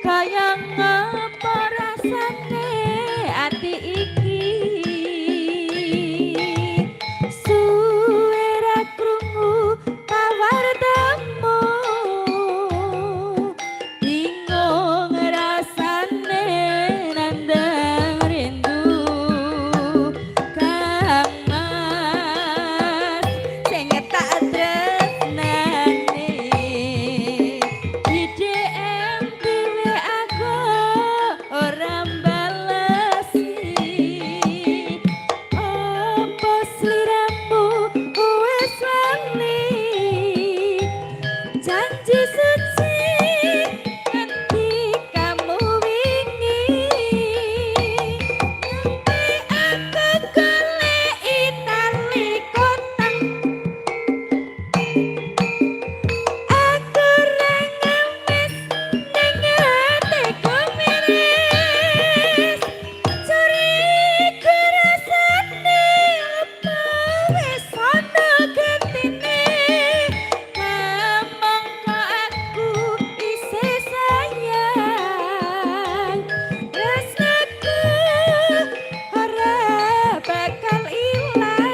kaya ngapa rasane ati iki suwe ra krungu kawartamu bingung rasane nandang rindu kang mas sing tak tresnani di DM dhewe aku ora balesi opo sliramu wis lali janji suci nanti kamu wingi nanti aku goleki tali kotak aku ra ngemis ning atiku miris curiga rasane apa wis ana gentine kamangka aku isih sayang tresnaku ora bakal ilang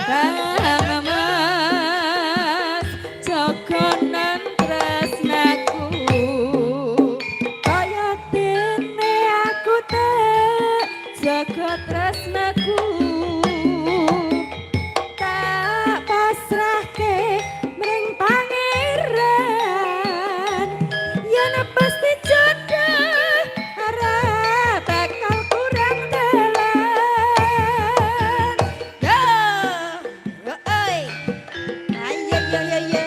Bang Mas jogonan tresnaku kaya dene aku tak jaga tresnaku tak pasrahke mring pangeran yen pasti jodoh ora bakal kurang dalan yo yo oi ayo yo yo yo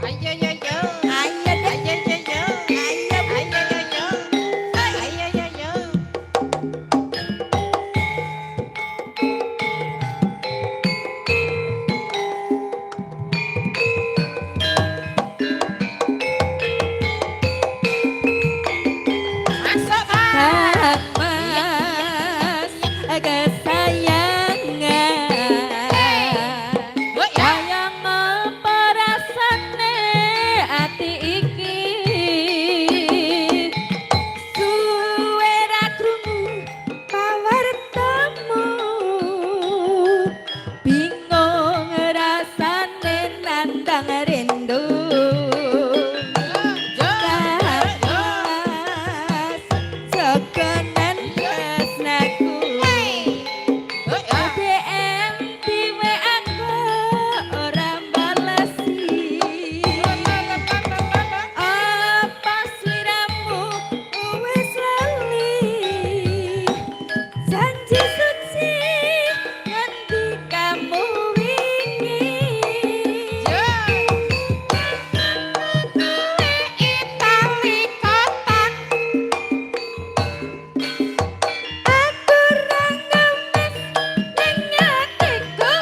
ayo yo yo ayo deh yo yo yo ayo ayo yo yo ayo yo yo masuk Kang Mas kesayangan kaya ngapa rasane ati iki suwe ra krungu pawartamu bingung rasane nandang rindu jogonan tresnaku DM dhewe aku ora balesi apa sliramu wis lali janji suci nanti kamu wingi goleki tali kotak aku ra ngemis ning atiku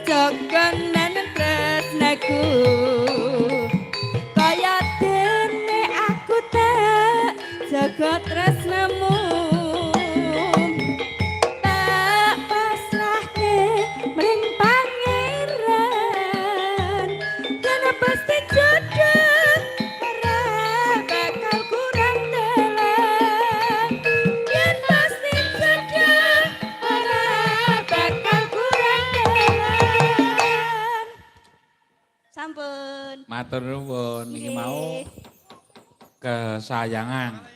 jogonan tresnaku kaya dene aku tak jaga tresnamu tak pasrahke mring pangeran yen pasti jodoh ora bakal kurang dalan yen pasti jodoh ora bakal kurang dalan sampun Matur nuwun iki mau kesayangan